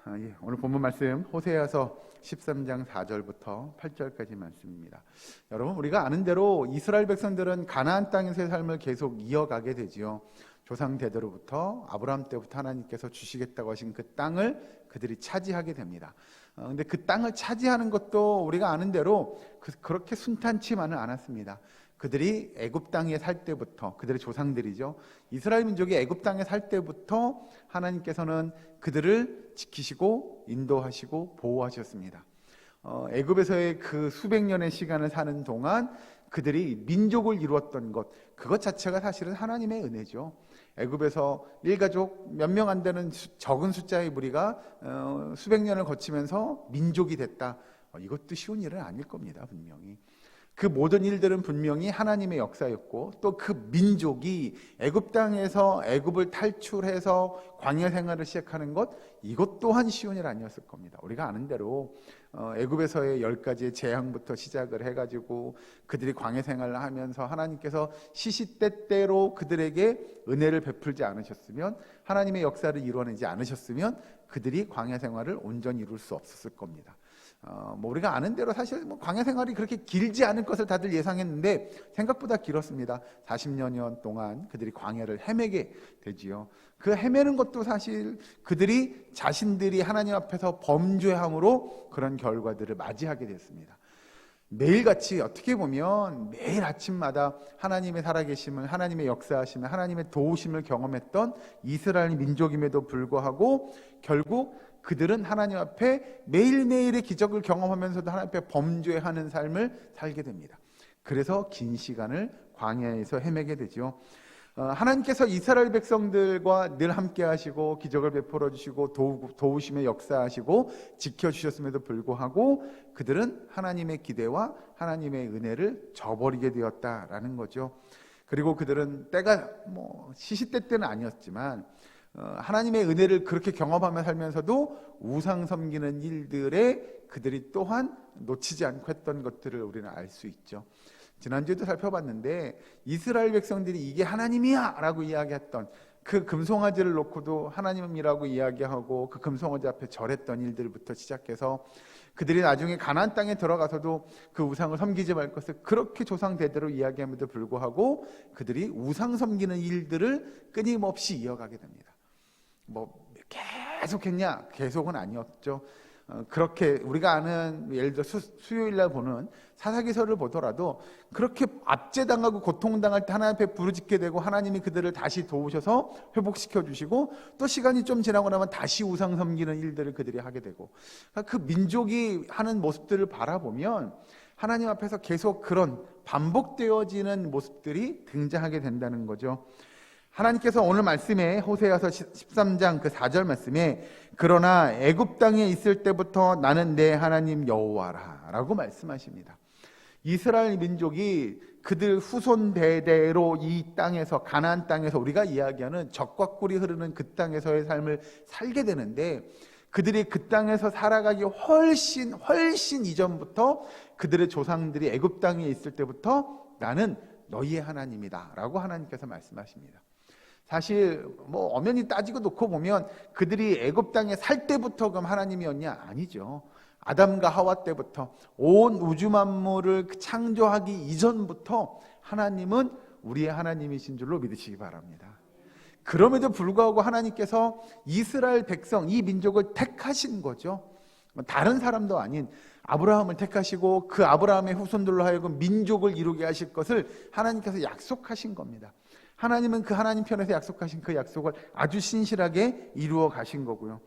오늘 본문 말씀 호세아서 13장 4절부터 8절까지 말씀입니다. 여러분, 우리가 아는 대로 이스라엘 백성들은 가나안 땅에서의 삶을 계속 이어가게 되지요. 조상 대대로부터 아브라함 때부터 하나님께서 주시겠다고 하신 그 땅을 그들이 차지하게 됩니다. 근데 그 땅을 차지하는 것도 우리가 아는 대로 그렇게 순탄치만은 않았습니다. 그들이 애굽 땅에 살 때부터, 그들의 조상들이죠, 이스라엘 민족이 애굽 땅에 살 때부터 하나님께서는 그들을 지키시고 인도하시고 보호하셨습니다. 애굽에서의 그 수백 년의 시간을 사는 동안 그들이 민족을 이루었던 것, 그것 자체가 사실은 하나님의 은혜죠. 애굽에서 일가족 몇 명 안 되는 적은 숫자의 무리가 수백 년을 거치면서 민족이 됐다. 이것도 쉬운 일은 아닐 겁니다. 분명히 그 모든 일들은 분명히 하나님의 역사였고, 또 그 민족이 애굽 땅에서 애굽을 탈출해서 광야 생활을 시작하는 것, 이것 또한 쉬운 일 아니었을 겁니다. 우리가 아는 대로 애굽에서의 10가지의 재앙부터 시작을 해가지고 그들이 광야 생활을 하면서 하나님께서 시시때때로 그들에게 은혜를 베풀지 않으셨으면, 하나님의 역사를 이루어내지 않으셨으면 그들이 광야 생활을 온전히 이룰 수 없었을 겁니다. 우리가 아는 대로 사실 광야 생활이 그렇게 길지 않을 것을 다들 예상했는데 생각보다 길었습니다. 40여 년 동안 그들이 광야를 헤매게 되지요. 그 헤매는 것도 사실 그들이 자신들이 하나님 앞에서 범죄함으로 그런 결과들을 맞이하게 됐습니다. 매일같이, 어떻게 보면 매일 아침마다 하나님의 살아계심을, 하나님의 역사하심을, 하나님의 도우심을 경험했던 이스라엘 민족임에도 불구하고 결국 그들은 하나님 앞에 매일매일의 기적을 경험하면서도 하나님 앞에 범죄하는 삶을 살게 됩니다. 그래서 긴 시간을 광야에서 헤매게 되죠. 하나님께서 이스라엘 백성들과 늘 함께 하시고 기적을 베풀어 주시고 도우심의 역사하시고 지켜주셨음에도 불구하고 그들은 하나님의 기대와 하나님의 은혜를 저버리게 되었다라는 거죠. 그리고 그들은 때가 시시때때는 아니었지만 하나님의 은혜를 그렇게 경험하며 살면서도 우상 섬기는 일들에 그들이 또한 놓치지 않고 했던 것들을 우리는 알 수 있죠. 지난주에도 살펴봤는데 이스라엘 백성들이 이게 하나님이야 라고 이야기했던 그 금송아지를 놓고도 하나님이라고 이야기하고 그 금송아지 앞에 절했던 일들부터 시작해서 그들이 나중에 가나안 땅에 들어가서도 그 우상을 섬기지 말 것을 그렇게 조상 대대로 이야기함에도 불구하고 그들이 우상 섬기는 일들을 끊임없이 이어가게 됩니다. 계속했냐? 계속은 아니었죠. 그렇게 우리가 아는, 예를 들어 수요일날 보는 사사기서를 보더라도 그렇게 압제당하고 고통당할 때 하나님 앞에 부르짖게 되고 하나님이 그들을 다시 도우셔서 회복시켜 주시고, 또 시간이 좀 지나고 나면 다시 우상 섬기는 일들을 그들이 하게 되고, 그 민족이 하는 모습들을 바라보면 하나님 앞에서 계속 그런 반복되어지는 모습들이 등장하게 된다는 거죠. 하나님께서 오늘 말씀에 호세아서 13장 그 4절 말씀에 그러나 애굽 땅에 있을 때부터 나는 내 하나님 여호와라 라고 말씀하십니다. 이스라엘 민족이 그들 후손 대대로 이 땅에서, 가나안 땅에서 우리가 이야기하는 젖과 꿀이 흐르는 그 땅에서의 삶을 살게 되는데, 그들이 그 땅에서 살아가기 훨씬 이전부터 그들의 조상들이 애굽 땅에 있을 때부터 나는 너희의 하나님이다 라고 하나님께서 말씀하십니다. 사실 엄연히 따지고 놓고 보면 그들이 애굽 땅에 살 때부터 그럼 하나님이었냐? 아니죠. 아담과 하와 때부터 온 우주 만물을 창조하기 이전부터 하나님은 우리의 하나님이신 줄로 믿으시기 바랍니다. 그럼에도 불구하고 하나님께서 이스라엘 백성, 이 민족을 택하신 거죠. 다른 사람도 아닌 아브라함을 택하시고 그 아브라함의 후손들로 하여금 민족을 이루게 하실 것을 하나님께서 약속하신 겁니다. 하나님은 그 하나님 편에서 약속하신 그 약속을 아주 신실하게 이루어 가신 거고요.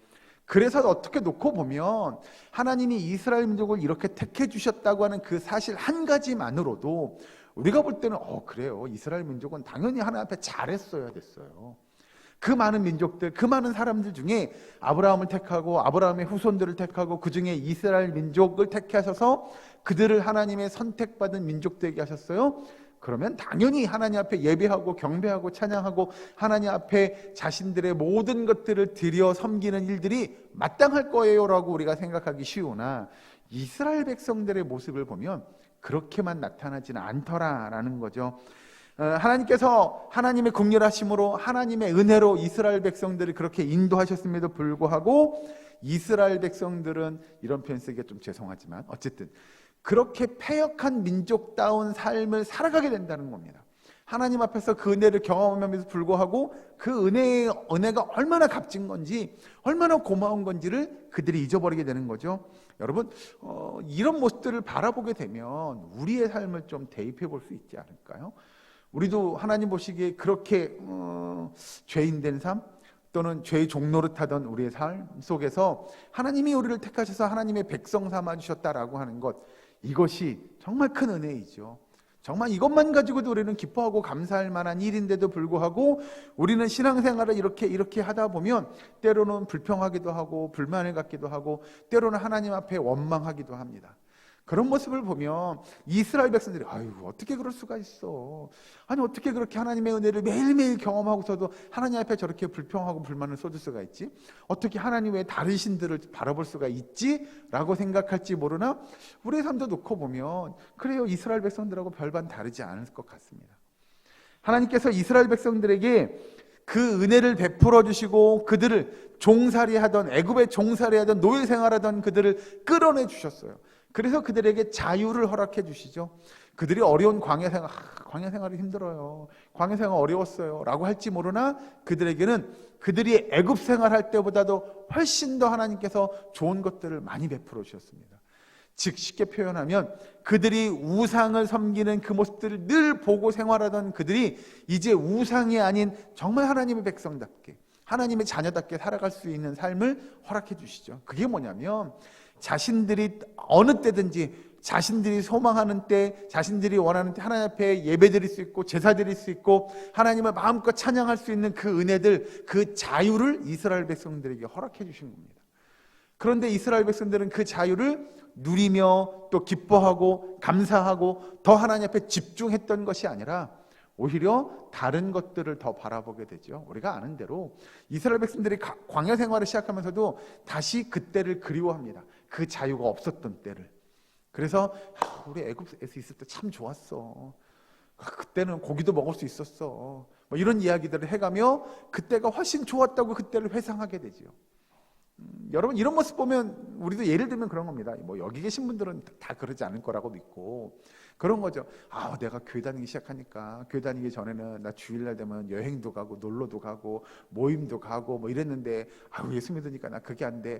그래서 어떻게 놓고 보면 하나님이 이스라엘 민족을 이렇게 택해 주셨다고 하는 그 사실 한 가지만으로도 우리가 볼 때는 그래요, 이스라엘 민족은 당연히 하나님 앞에 잘했어야 됐어요. 그 많은 민족들, 그 많은 사람들 중에 아브라함을 택하고 아브라함의 후손들을 택하고 그 중에 이스라엘 민족을 택하셔서 그들을 하나님의 선택받은 민족 되게 하셨어요. 그러면 당연히 하나님 앞에 예배하고 경배하고 찬양하고 하나님 앞에 자신들의 모든 것들을 드려 섬기는 일들이 마땅할 거예요 라고 우리가 생각하기 쉬우나, 이스라엘 백성들의 모습을 보면 그렇게만 나타나지는 않더라라는 거죠. 하나님께서 하나님의 긍휼하심으로 하나님의 은혜로 이스라엘 백성들을 그렇게 인도하셨음에도 불구하고 이스라엘 백성들은, 이런 표현 쓰기가 좀 죄송하지만 어쨌든 그렇게 패역한 민족다운 삶을 살아가게 된다는 겁니다. 하나님 앞에서 그 은혜를 경험하면서 불구하고 그 은혜가 얼마나 값진 건지, 얼마나 고마운 건지를 그들이 잊어버리게 되는 거죠. 여러분, 이런 모습들을 바라보게 되면 우리의 삶을 좀 대입해 볼 수 있지 않을까요? 우리도 하나님 보시기에 그렇게 죄인된 삶, 또는 죄의 종로를 타던 우리의 삶 속에서 하나님이 우리를 택하셔서 하나님의 백성 삼아주셨다라고 하는 것, 이것이 정말 큰 은혜이죠. 정말 이것만 가지고도 우리는 기뻐하고 감사할 만한 일인데도 불구하고 우리는 신앙생활을 이렇게 하다 보면 때로는 불평하기도 하고 불만을 갖기도 하고 때로는 하나님 앞에 원망하기도 합니다. 그런 모습을 보면 이스라엘 백성들이 아유, 어떻게 그럴 수가 있어, 아니 어떻게 그렇게 하나님의 은혜를 매일매일 경험하고서도 하나님 앞에 저렇게 불평하고 불만을 쏟을 수가 있지, 어떻게 하나님 외에 다른 신들을 바라볼 수가 있지? 라고 생각할지 모르나 우리의 삶도 놓고 보면 그래요, 이스라엘 백성들하고 별반 다르지 않을 것 같습니다. 하나님께서 이스라엘 백성들에게 그 은혜를 베풀어 주시고 그들을 종살이하던, 애굽에 종살이하던, 노예 생활하던 그들을 끌어내 주셨어요. 그래서 그들에게 자유를 허락해 주시죠. 그들이 어려운 광야 생활이 힘들어요, 광야 생활 어려웠어요 라고 할지 모르나 그들에게는 그들이 애굽 생활할 때보다도 훨씬 더 하나님께서 좋은 것들을 많이 베풀어 주셨습니다. 즉 쉽게 표현하면 그들이 우상을 섬기는 그 모습들을 늘 보고 생활하던 그들이 이제 우상이 아닌 정말 하나님의 백성답게, 하나님의 자녀답게 살아갈 수 있는 삶을 허락해 주시죠. 그게 뭐냐면 자신들이 어느 때든지 자신들이 소망하는 때, 자신들이 원하는 때 하나님 앞에 예배드릴 수 있고 제사 드릴 수 있고 하나님을 마음껏 찬양할 수 있는 그 은혜들, 그 자유를 이스라엘 백성들에게 허락해 주신 겁니다. 그런데 이스라엘 백성들은 그 자유를 누리며 또 기뻐하고 감사하고 더 하나님 앞에 집중했던 것이 아니라 오히려 다른 것들을 더 바라보게 되죠. 우리가 아는 대로 이스라엘 백성들이 광야 생활을 시작하면서도 다시 그때를 그리워합니다. 그 자유가 없었던 때를. 그래서 우리 애굽에서 있을 때 참 좋았어, 그때는 고기도 먹을 수 있었어, 뭐 이런 이야기들을 해가며 그때가 훨씬 좋았다고 그때를 회상하게 되죠. 여러분, 이런 모습 보면 우리도 예를 들면 그런 겁니다. 뭐 여기 계신 분들은 다 그러지 않을 거라고 믿고 그런 거죠. 내가 교회 다니기 시작하니까, 교회 다니기 전에는 나 주일날 되면 여행도 가고 놀러도 가고 모임도 가고 뭐 이랬는데 예수 믿으니까 나 그게 안 돼,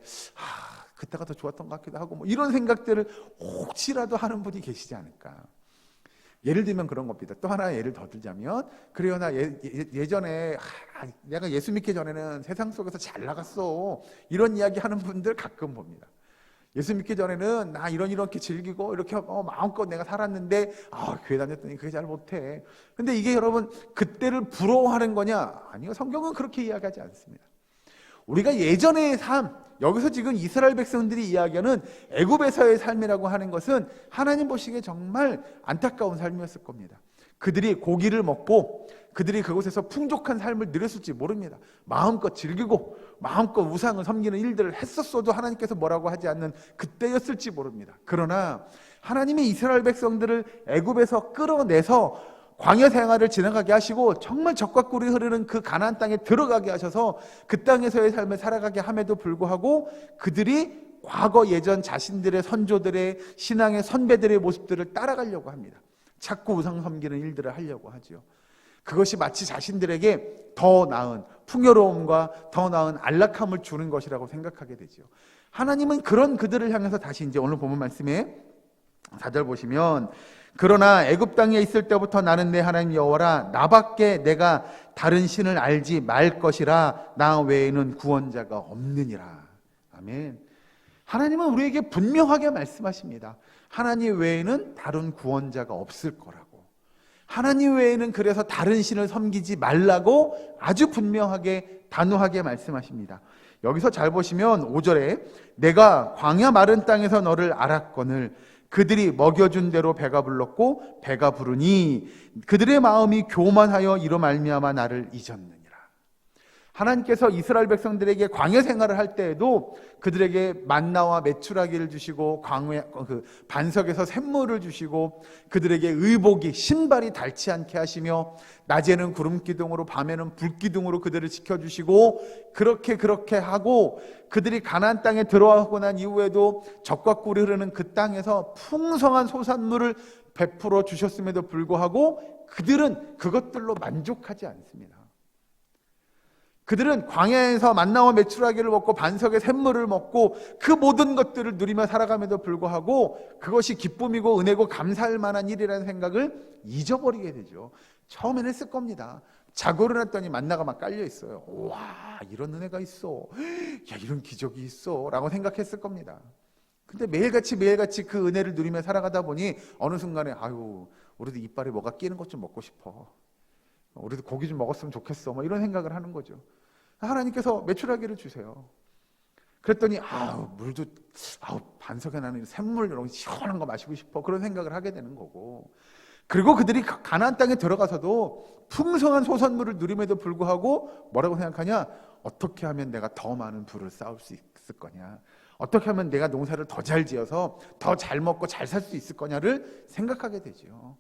그때가 더 좋았던 것 같기도 하고, 뭐 이런 생각들을 혹시라도 하는 분이 계시지 않을까. 예를 들면 그런 겁니다. 또 하나 예를 더 들자면, 그래요, 나 예전에 내가 예수 믿기 전에는 세상 속에서 잘 나갔어, 이런 이야기 하는 분들 가끔 봅니다. 예수 믿기 전에는 나 이렇게 즐기고 이렇게 마음껏 내가 살았는데 교회 다녔더니 그게 잘 못해. 근데 이게 여러분 그때를 부러워하는 거냐? 아니요, 성경은 그렇게 이야기하지 않습니다. 우리가 예전의 삶, 여기서 지금 이스라엘 백성들이 이야기하는 애굽에서의 삶이라고 하는 것은 하나님 보시기에 정말 안타까운 삶이었을 겁니다. 그들이 고기를 먹고 그들이 그곳에서 풍족한 삶을 누렸을지 모릅니다. 마음껏 즐기고 마음껏 우상을 섬기는 일들을 했었어도 하나님께서 뭐라고 하지 않는 그때였을지 모릅니다. 그러나 하나님이 이스라엘 백성들을 애굽에서 끌어내서 광야 생활을 지나가게 하시고 정말 젖과 꿀이 흐르는 그 가나안 땅에 들어가게 하셔서 그 땅에서의 삶을 살아가게 함에도 불구하고 그들이 과거 예전 자신들의 선조들의 신앙의 선배들의 모습들을 따라가려고 합니다. 자꾸 우상 섬기는 일들을 하려고 하죠. 그것이 마치 자신들에게 더 나은 풍요로움과 더 나은 안락함을 주는 것이라고 생각하게 되죠. 하나님은 그런 그들을 향해서 다시 이제 오늘 본문 말씀에 4절 보시면, 그러나 애굽 땅에 있을 때부터 나는 내 하나님 여호와라, 나밖에 내가 다른 신을 알지 말 것이라, 나 외에는 구원자가 없느니라. 아멘. 하나님은 우리에게 분명하게 말씀하십니다. 하나님 외에는 다른 구원자가 없을 거라고. 하나님 외에는 그래서 다른 신을 섬기지 말라고 아주 분명하게 단호하게 말씀하십니다. 여기서 잘 보시면 5절에 내가 광야 마른 땅에서 너를 알았거늘 그들이 먹여준 대로 배가 불렀고 배가 부르니 그들의 마음이 교만하여 이로 말미암아 나를 잊었느니라. 하나님께서 이스라엘 백성들에게 광야 생활을 할 때에도 그들에게 만나와 메추라기를 주시고 반석에서 샘물을 주시고 그들에게 의복이 신발이 닳지 않게 하시며 낮에는 구름 기둥으로 밤에는 불 기둥으로 그들을 지켜주시고 그렇게 하고 그들이 가나안 땅에 들어가고 난 이후에도 적과 꿀이 흐르는 그 땅에서 풍성한 소산물을 베풀어 주셨음에도 불구하고 그들은 그것들로 만족하지 않습니다. 그들은 광야에서 만나와 메추라기를 먹고 반석의 샘물을 먹고 그 모든 것들을 누리며 살아감에도 불구하고 그것이 기쁨이고 은혜고 감사할 만한 일이라는 생각을 잊어버리게 되죠. 처음에는 했을 겁니다. 자고 일어났더니 만나가 막 깔려 있어요. 와, 이런 은혜가 있어. 야, 이런 기적이 있어. 라고 생각했을 겁니다. 근데 매일같이 그 은혜를 누리며 살아가다 보니 어느 순간에 아유, 우리도 이빨에 뭐가 끼는 것 좀 먹고 싶어. 우리도 고기 좀 먹었으면 좋겠어. 뭐 이런 생각을 하는 거죠. 하나님께서 메추라기를 주세요. 그랬더니 물도 반석에 나는 샘물 이런 시원한 거 마시고 싶어. 그런 생각을 하게 되는 거고. 그리고 그들이 가나안 땅에 들어가서도 풍성한 소산물을 누림에도 불구하고 뭐라고 생각하냐? 어떻게 하면 내가 더 많은 부를 쌓을 수 있을 거냐? 어떻게 하면 내가 농사를 더 잘 지어서 더 잘 먹고 잘 살 수 있을 거냐를 생각하게 되죠.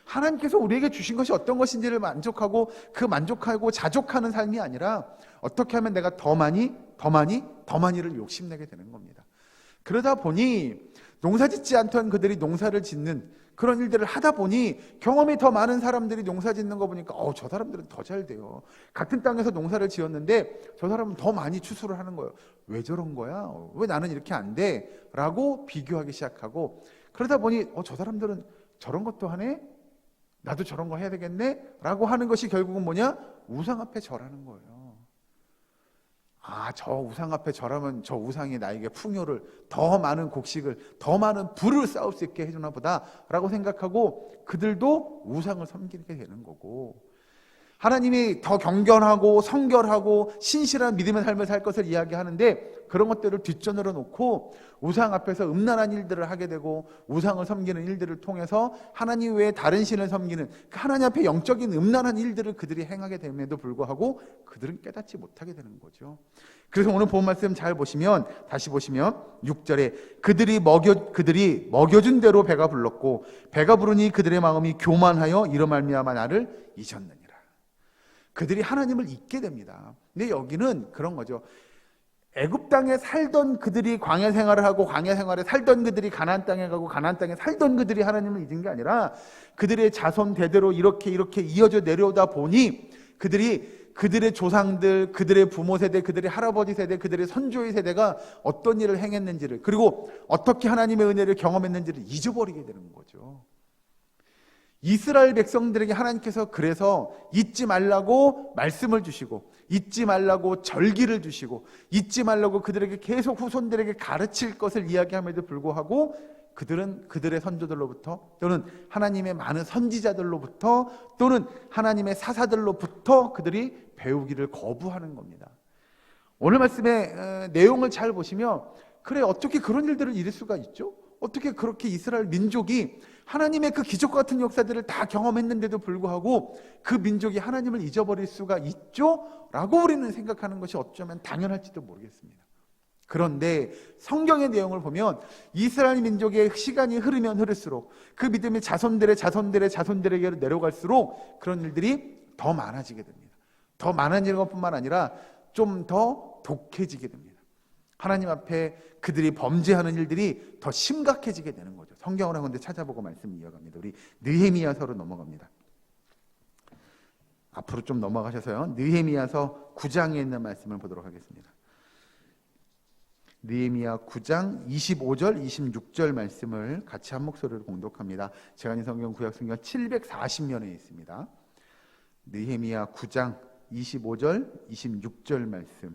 하나님께서 우리에게 주신 것이 어떤 것인지를 만족하고 그 만족하고 자족하는 삶이 아니라 어떻게 하면 내가 더 많이를 욕심내게 되는 겁니다. 그러다 보니 농사 짓지 않던 그들이 농사를 짓는 그런 일들을 하다 보니 경험이 더 많은 사람들이 농사 짓는 거 보니까 저 사람들은 더 잘 돼요. 같은 땅에서 농사를 지었는데 저 사람은 더 많이 추수를 하는 거예요. 왜 저런 거야? 왜 나는 이렇게 안 돼? 라고 비교하기 시작하고 그러다 보니 저 사람들은 저런 것도 하네? 나도 저런 거 해야 되겠네? 라고 하는 것이 결국은 뭐냐? 우상 앞에 절하는 거예요. 저 우상 앞에 절하면 저 우상이 나에게 풍요를, 더 많은 곡식을, 더 많은 부를 쌓을 수 있게 해주나 보다 라고 생각하고 그들도 우상을 섬기게 되는 거고, 하나님이 더 경건하고 성결하고 신실한 믿음의 삶을 살 것을 이야기하는데 그런 것들을 뒷전으로 놓고 우상 앞에서 음란한 일들을 하게 되고 우상을 섬기는 일들을 통해서 하나님 외에 다른 신을 섬기는 그 하나님 앞에 영적인 음란한 일들을 그들이 행하게 됨에도 불구하고 그들은 깨닫지 못하게 되는 거죠. 그래서 오늘 본 말씀 잘 보시면, 다시 보시면 6절에 그들이 먹여준 대로 배가 불렀고 배가 부르니 그들의 마음이 교만하여 이로 말미암아 나를 잊었느니라. 그들이 하나님을 잊게 됩니다. 근데 여기는 그런 거죠. 애굽 땅에 살던 그들이 광야 생활을 하고 광야 생활에 살던 그들이 가나안 땅에 가고 가나안 땅에 살던 그들이 하나님을 잊은 게 아니라 그들의 자손 대대로 이렇게 이어져 내려오다 보니 그들의 조상들, 그들의 부모 세대, 그들의 할아버지 세대, 그들의 선조의 세대가 어떤 일을 행했는지를, 그리고 어떻게 하나님의 은혜를 경험했는지를 잊어버리게 되는 거죠. 이스라엘 백성들에게 하나님께서 그래서 잊지 말라고 말씀을 주시고 잊지 말라고 절기를 주시고 잊지 말라고 그들에게 계속 후손들에게 가르칠 것을 이야기함에도 불구하고 그들은 그들의 선조들로부터 또는 하나님의 많은 선지자들로부터 또는 하나님의 사사들로부터 그들이 배우기를 거부하는 겁니다. 오늘 말씀의 내용을 잘 보시면 그래, 어떻게 그런 일들을 이룰 수가 있죠? 어떻게 그렇게 이스라엘 민족이 하나님의 그 기적 같은 역사들을 다 경험했는데도 불구하고 그 민족이 하나님을 잊어버릴 수가 있죠? 라고 우리는 생각하는 것이 어쩌면 당연할지도 모르겠습니다. 그런데 성경의 내용을 보면 이스라엘 민족의 시간이 흐르면 흐를수록 그 믿음이 자손들에게로 내려갈수록 그런 일들이 더 많아지게 됩니다. 더 많아지는 것뿐만 아니라 좀 더 독해지게 됩니다. 하나님 앞에 그들이 범죄하는 일들이 더 심각해지게 되는 거죠. 성경을 한 군데 찾아보고 말씀 이어갑니다. 우리 느헤미야서로 넘어갑니다. 앞으로 좀 넘어가셔서요. 느헤미야서 9장에 있는 말씀을 보도록 하겠습니다. 느헤미야 9장 25절, 26절 말씀을 같이 한 목소리로 공독합니다. 제가 성경 구약 성경 740면에 있습니다. 느헤미야 9장 25절, 26절 말씀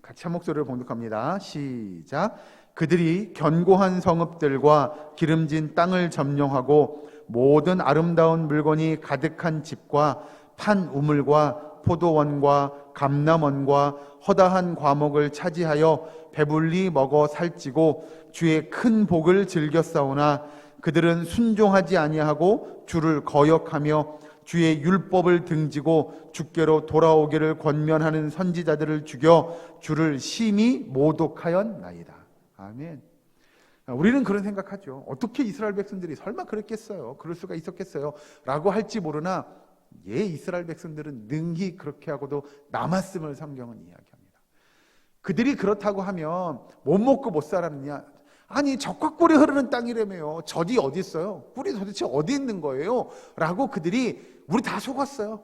같이 한 목소리로 봉독합니다. 시작. 그들이 견고한 성읍들과 기름진 땅을 점령하고 모든 아름다운 물건이 가득한 집과 판 우물과 포도원과 감람원과 허다한 과목을 차지하여 배불리 먹어 살찌고 주의 큰 복을 즐겼사오나 그들은 순종하지 아니하고 주를 거역하며 주의 율법을 등지고 주께로 돌아오기를 권면하는 선지자들을 죽여 주를 심히 모독하였나이다. 아멘. 우리는 그런 생각하죠. 어떻게 이스라엘 백성들이 설마 그랬겠어요? 그럴 수가 있었겠어요? 라고 할지 모르나 이스라엘 백성들은 능히 그렇게 하고도 남았음을 성경은 이야기합니다. 그들이 그렇다고 하면 못 먹고 못 살았느냐? 아니, 젖과 꿀이 흐르는 땅이라며요. 젖이 어디 있어요? 꿀이 도대체 어디 있는 거예요? 라고 그들이 우리 다 속았어요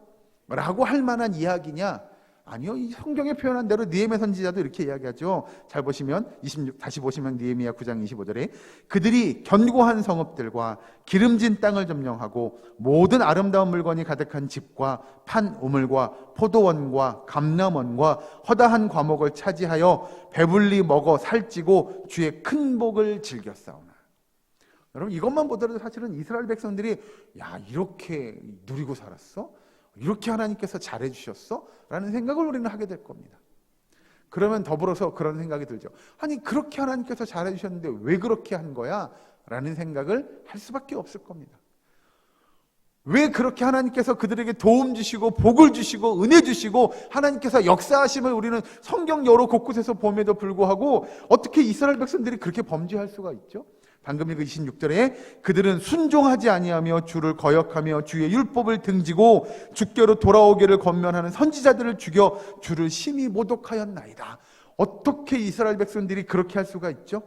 라고 할 만한 이야기냐? 아니요. 이 성경에 표현한 대로 느헤미야 선지자도 이렇게 이야기하죠. 잘 보시면 다시 보시면 느헤미야 9장 25절에 그들이 견고한 성읍들과 기름진 땅을 점령하고 모든 아름다운 물건이 가득한 집과 판 우물과 포도원과 감람원과 허다한 과목을 차지하여 배불리 먹어 살찌고 주의 큰 복을 즐겼사오나. 여러분, 이것만 보더라도 사실은 이스라엘 백성들이 이렇게 누리고 살았어? 이렇게 하나님께서 잘해주셨어? 라는 생각을 우리는 하게 될 겁니다. 그러면 더불어서 그런 생각이 들죠. 아니, 그렇게 하나님께서 잘해주셨는데 왜 그렇게 한 거야? 라는 생각을 할 수밖에 없을 겁니다. 왜 그렇게 하나님께서 그들에게 도움 주시고 복을 주시고 은혜 주시고 하나님께서 역사하심을 우리는 성경 여러 곳곳에서 봄에도 불구하고 어떻게 이스라엘 백성들이 그렇게 범죄할 수가 있죠? 방금 읽은 26절에 그들은 순종하지 아니하며 주를 거역하며 주의 율법을 등지고 주께로 돌아오기를 권면하는 선지자들을 죽여 주를 심히 모독하였나이다. 어떻게 이스라엘 백성들이 그렇게 할 수가 있죠?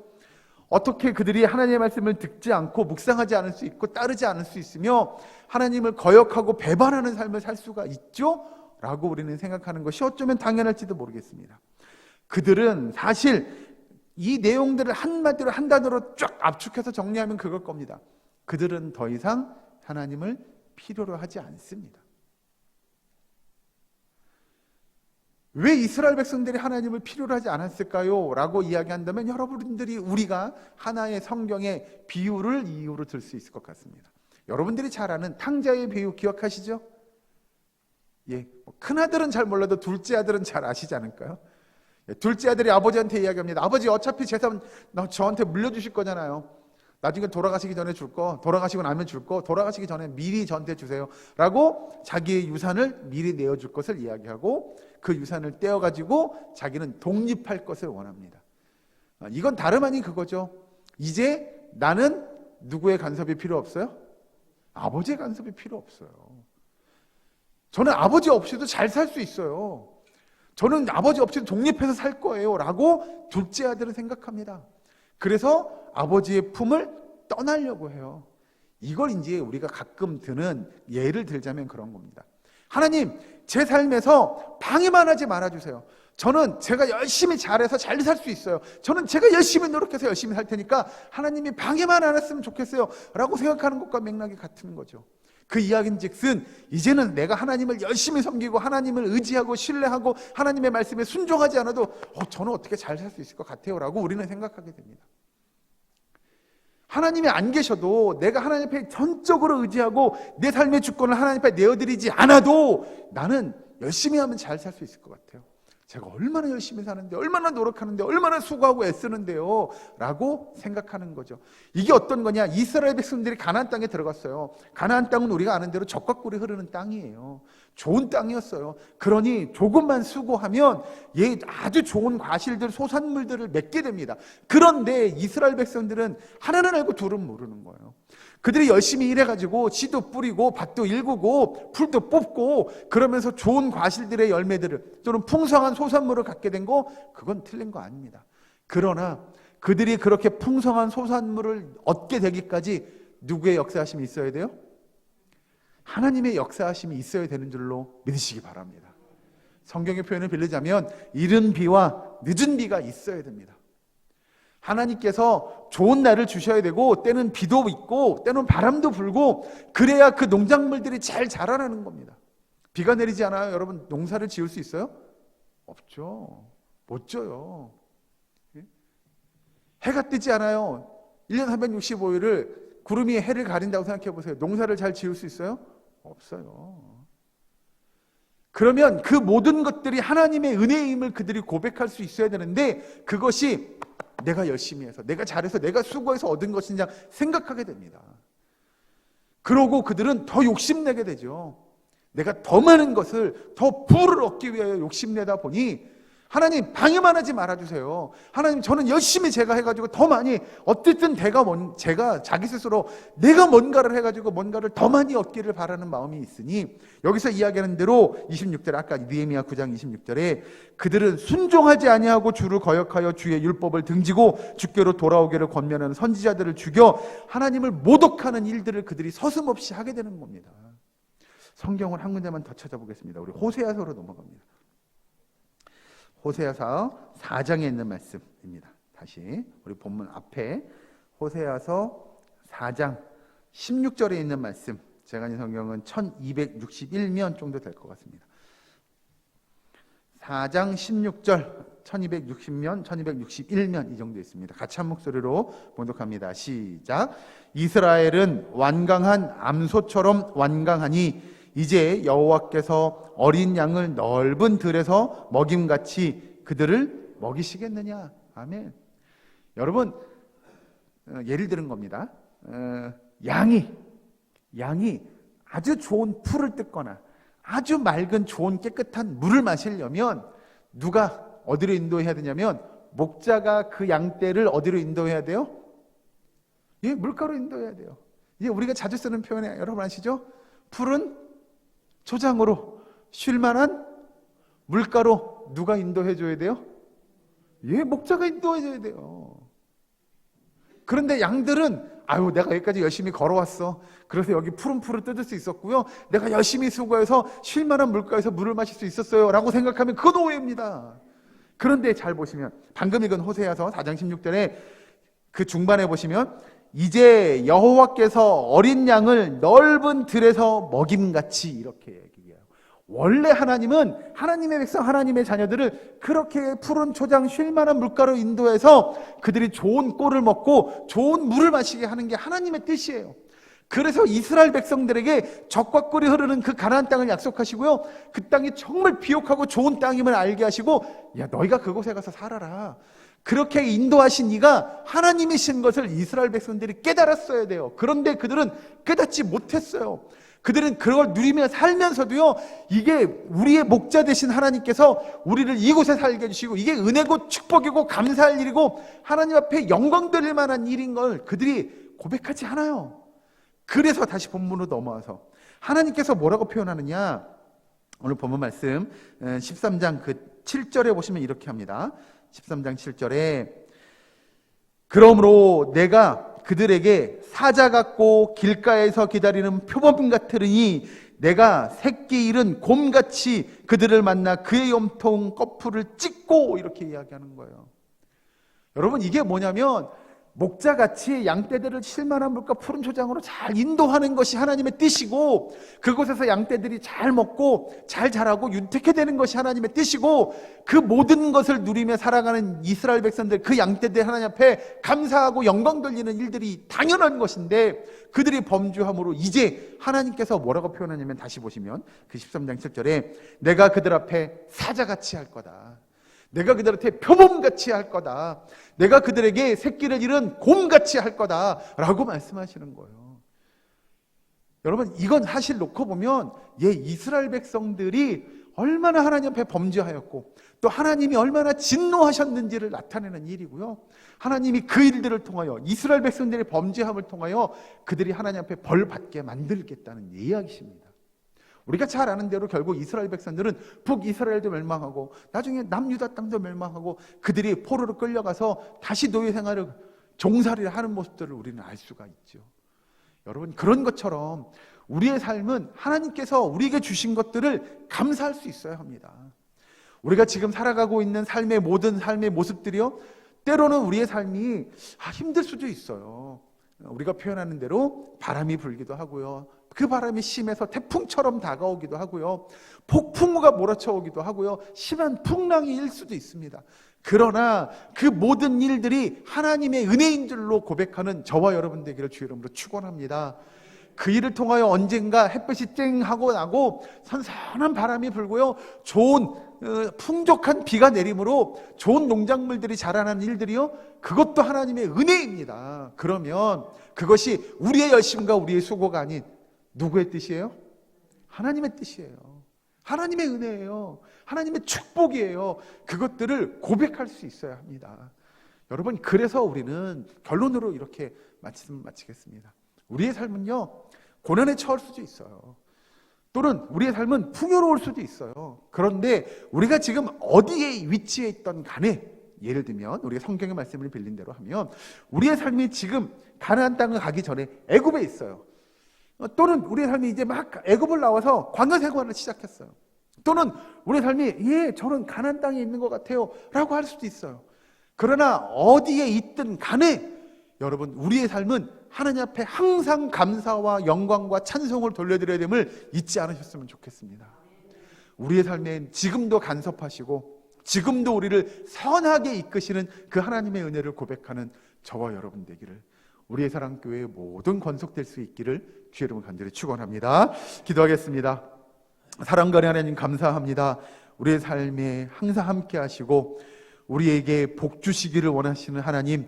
어떻게 그들이 하나님의 말씀을 듣지 않고 묵상하지 않을 수 있고 따르지 않을 수 있으며 하나님을 거역하고 배반하는 삶을 살 수가 있죠? 라고 우리는 생각하는 것이 어쩌면 당연할지도 모르겠습니다. 그들은 사실 이 내용들을 한마디로 한 단어로 쫙 압축해서 정리하면 그걸 겁니다. 그들은 더 이상 하나님을 필요로 하지 않습니다. 왜 이스라엘 백성들이 하나님을 필요로 하지 않았을까요? 라고 이야기한다면 여러분들이 우리가 하나의 성경의 비유를 이유로 들 수 있을 것 같습니다. 여러분들이 잘 아는 탕자의 비유 기억하시죠? 큰아들은 잘 몰라도 둘째 아들은 잘 아시지 않을까요? 둘째 아들이 아버지한테 이야기합니다. 아버지, 어차피 재산 저한테 물려주실 거잖아요. 나중에 돌아가시기 전에 줄 거, 돌아가시고 나면 줄 거, 돌아가시기 전에 미리 저한테 주세요 라고 자기의 유산을 미리 내어줄 것을 이야기하고 그 유산을 떼어가지고 자기는 독립할 것을 원합니다. 이건 다름 아닌 그거죠. 이제 나는 누구의 간섭이 필요 없어요? 아버지의 간섭이 필요 없어요. 저는 아버지 없이도 잘 살 수 있어요. 저는 아버지 없이도 독립해서 살 거예요 라고 둘째 아들은 생각합니다. 그래서 아버지의 품을 떠나려고 해요. 이걸 이제 우리가 가끔 드는 예를 들자면 그런 겁니다. 하나님, 제 삶에서 방해만 하지 말아주세요. 저는 제가 열심히 잘해서 잘 살 수 있어요. 저는 제가 열심히 노력해서 열심히 살 테니까 하나님이 방해만 안 했으면 좋겠어요 라고 생각하는 것과 맥락이 같은 거죠. 그 이야기인즉슨 이제는 내가 하나님을 열심히 섬기고 하나님을 의지하고 신뢰하고 하나님의 말씀에 순종하지 않아도 저는 어떻게 잘 살 수 있을 것 같아요 라고 우리는 생각하게 됩니다. 하나님이 안 계셔도 내가 하나님 앞에 전적으로 의지하고 내 삶의 주권을 하나님 앞에 내어드리지 않아도 나는 열심히 하면 잘 살 수 있을 것 같아요. 제가 얼마나 열심히 사는데, 얼마나 노력하는데, 얼마나 수고하고 애쓰는데요 라고 생각하는 거죠. 이게 어떤 거냐? 이스라엘 백성들이 가나안 땅에 들어갔어요. 가나안 땅은 우리가 아는 대로 젖과 꿀이 흐르는 땅이에요. 좋은 땅이었어요. 그러니 조금만 수고하면 아주 좋은 과실들, 소산물들을 맺게 됩니다. 그런데 이스라엘 백성들은 하나는 알고 둘은 모르는 거예요. 그들이 열심히 일해가지고 씨도 뿌리고 밭도 일구고 풀도 뽑고 그러면서 좋은 과실들의 열매들을 또는 풍성한 소산물을 갖게 된 거, 그건 틀린 거 아닙니다. 그러나 그들이 그렇게 풍성한 소산물을 얻게 되기까지 누구의 역사하심이 있어야 돼요? 하나님의 역사하심이 있어야 되는 줄로 믿으시기 바랍니다. 성경의 표현을 빌리자면 이른 비와 늦은 비가 있어야 됩니다. 하나님께서 좋은 날을 주셔야 되고 때는 비도 있고 때는 바람도 불고 그래야 그 농작물들이 잘 자라나는 겁니다. 비가 내리지 않아요? 여러분 농사를 지을 수 있어요? 없죠. 못 져요. 해가 뜨지 않아요? 1년 365일을 구름이 해를 가린다고 생각해 보세요. 농사를 잘 지을 수 있어요? 없어요. 그러면 그 모든 것들이 하나님의 은혜임을 그들이 고백할 수 있어야 되는데 그것이 내가 열심히 해서, 내가 잘해서, 내가 수고해서 얻은 것이냐 생각하게 됩니다. 그러고 그들은 더 욕심내게 되죠. 내가 더 많은 것을, 더 부를 얻기 위하여 욕심내다 보니 하나님 방해만 하지 말아주세요. 하나님 저는 열심히 제가 해가지고 더 많이, 어쨌든 제가 자기 스스로 내가 뭔가를 해가지고 뭔가를 더 많이 얻기를 바라는 마음이 있으니, 여기서 이야기하는 대로 26절에 아까 느헤미야 9장 26절에 그들은 순종하지 아니하고 주를 거역하여 주의 율법을 등지고 주께로 돌아오기를 권면하는 선지자들을 죽여 하나님을 모독하는 일들을 그들이 서슴없이 하게 되는 겁니다. 성경을 한 군데만 더 찾아보겠습니다. 우리 호세아서로 넘어갑니다. 호세아서 4장에 있는 말씀입니다. 다시 우리 본문 앞에 호세아서 4장 16절에 있는 말씀, 제가 이 성경은 1261면 정도 될 것 같습니다. 4장 16절 1260면 1261면 이 정도 있습니다. 같이 한 목소리로 봉독합니다. 시작. 이스라엘은 완강한 암소처럼 완강하니 이제 여호와께서 어린 양을 넓은 들에서 먹임같이 그들을 먹이시겠느냐. 아멘. 여러분, 예를 들은 겁니다. 양이 아주 좋은 풀을 뜯거나 아주 맑은 좋은 깨끗한 물을 마시려면 누가 어디로 인도해야 되냐면, 목자가 그 양떼를 어디로 인도해야 돼요? 예, 물가로 인도해야 돼요. 이게 우리가 자주 쓰는 표현이에요. 여러분 아시죠? 풀은 초장으로, 쉴 만한 물가로 누가 인도해 줘야 돼요? 예, 목자가 인도해 줘야 돼요. 그런데 양들은 아유, 내가 여기까지 열심히 걸어왔어. 그래서 여기 푸른 풀을 뜯을 수 있었고요. 내가 열심히 수고해서 쉴 만한 물가에서 물을 마실 수 있었어요. 라고 생각하면 그건 오해입니다. 그런데 잘 보시면, 방금 읽은 호세아서 4장 16절에 그 중반에 보시면 이제 여호와께서 어린 양을 넓은 들에서 먹임같이, 이렇게 얘기해요. 원래 하나님은 하나님의 백성, 하나님의 자녀들을 그렇게 푸른 초장, 쉴만한 물가로 인도해서 그들이 좋은 꼴을 먹고 좋은 물을 마시게 하는 게 하나님의 뜻이에요. 그래서 이스라엘 백성들에게 적과 꿀이 흐르는 그 가나안 땅을 약속하시고요, 그 땅이 정말 비옥하고 좋은 땅임을 알게 하시고, 야, 너희가 그곳에 가서 살아라, 그렇게 인도하신 이가 하나님이신 것을 이스라엘 백성들이 깨달았어야 돼요. 그런데 그들은 깨닫지 못했어요. 그들은 그걸 누리며 살면서도요, 이게 우리의 목자 되신 하나님께서 우리를 이곳에 살게 해주시고 이게 은혜고 축복이고 감사할 일이고 하나님 앞에 영광 드릴 만한 일인 걸 그들이 고백하지 않아요. 그래서 다시 본문으로 넘어와서 하나님께서 뭐라고 표현하느냐, 오늘 본문 말씀 13장 그 7절에 보시면 이렇게 합니다. 13장 7절에 그러므로 내가 그들에게 사자 같고 길가에서 기다리는 표범 같으니 내가 새끼 잃은 곰같이 그들을 만나 그의 염통 거풀을 찢고, 이렇게 이야기하는 거예요. 여러분, 이게 뭐냐면 목자같이 양떼들을 쉴만한 물과 푸른 초장으로 잘 인도하는 것이 하나님의 뜻이고, 그곳에서 양떼들이 잘 먹고 잘 자라고 윤택해 되는 것이 하나님의 뜻이고, 그 모든 것을 누리며 살아가는 이스라엘 백성들, 그 양떼들 하나님 앞에 감사하고 영광 돌리는 일들이 당연한 것인데, 그들이 범죄함으로 이제 하나님께서 뭐라고 표현하냐면, 다시 보시면 그 13장 7절에 내가 그들 앞에 사자같이 할 거다, 내가 그들한테 표범같이 할 거다, 내가 그들에게 새끼를 잃은 곰같이 할 거다 라고 말씀하시는 거예요. 여러분, 이건 사실 놓고 보면 이스라엘 백성들이 얼마나 하나님 앞에 범죄하였고 또 하나님이 얼마나 진노하셨는지를 나타내는 일이고요, 하나님이 그 일들을 통하여 이스라엘 백성들의 범죄함을 통하여 그들이 하나님 앞에 벌 받게 만들겠다는 이야기십니다. 우리가 잘 아는 대로 결국 이스라엘 백성들은 북이스라엘도 멸망하고 나중에 남유다 땅도 멸망하고 그들이 포로로 끌려가서 다시 노예 생활을, 종살이를 하는 모습들을 우리는 알 수가 있죠. 여러분, 그런 것처럼 우리의 삶은 하나님께서 우리에게 주신 것들을 감사할 수 있어야 합니다. 우리가 지금 살아가고 있는 삶의 모든 삶의 모습들이요, 때로는 우리의 삶이 힘들 수도 있어요. 우리가 표현하는 대로 바람이 불기도 하고요, 그 바람이 심해서 태풍처럼 다가오기도 하고요, 폭풍우가 몰아쳐오기도 하고요, 심한 풍랑이 일 수도 있습니다. 그러나 그 모든 일들이 하나님의 은혜인 줄로 고백하는 저와 여러분 되기를 주의 이름으로 축원합니다. 그 일을 통하여 언젠가 햇볕이 쨍하고 나고 선선한 바람이 불고요, 좋은 풍족한 비가 내림으로 좋은 농작물들이 자라나는 일들이요, 그것도 하나님의 은혜입니다. 그러면 그것이 우리의 열심과 우리의 수고가 아닌 누구의 뜻이에요? 하나님의 뜻이에요. 하나님의 은혜예요. 하나님의 축복이에요. 그것들을 고백할 수 있어야 합니다. 여러분, 그래서 우리는 결론으로 이렇게 마치겠습니다. 우리의 삶은요, 고난에 처할 수도 있어요. 또는 우리의 삶은 풍요로울 수도 있어요. 그런데 우리가 지금 어디에 위치해 있던 간에, 예를 들면 우리가 성경의 말씀을 빌린 대로 하면 우리의 삶이 지금 가나안 땅을 가기 전에 애굽에 있어요. 또는 우리의 삶이 이제 막 애굽을 나와서 광야 생활을 시작했어요. 또는 우리의 삶이 저는 가나안 땅에 있는 것 같아요 라고 할 수도 있어요. 그러나 어디에 있든 간에 여러분, 우리의 삶은 하나님 앞에 항상 감사와 영광과 찬송을 돌려드려야 됨을 잊지 않으셨으면 좋겠습니다. 우리의 삶엔 지금도 간섭하시고 지금도 우리를 선하게 이끄시는 그 하나님의 은혜를 고백하는 저와 여러분 되기를, 우리의 사랑교회의 모든 권속될 수 있기를 주의 이름으로 간절히 축원합니다. 기도하겠습니다. 사랑가의 하나님, 감사합니다. 우리의 삶에 항상 함께 하시고 우리에게 복 주시기를 원하시는 하나님,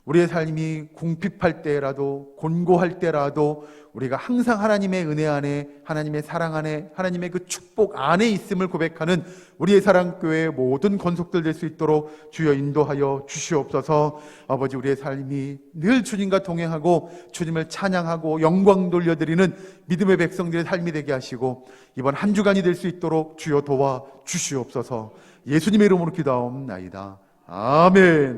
우리의 삶이 궁핍할 때라도 곤고할 때라도 우리가 항상 하나님의 은혜 안에, 하나님의 사랑 안에, 하나님의 그 축복 안에 있음을 고백하는 우리의 사랑교회의 모든 권속들 될 수 있도록 주여 인도하여 주시옵소서. 아버지, 우리의 삶이 늘 주님과 동행하고 주님을 찬양하고 영광 돌려드리는 믿음의 백성들의 삶이 되게 하시고 이번 한 주간이 될 수 있도록 주여 도와 주시옵소서. 예수님의 이름으로 기도하옵나이다. 아멘.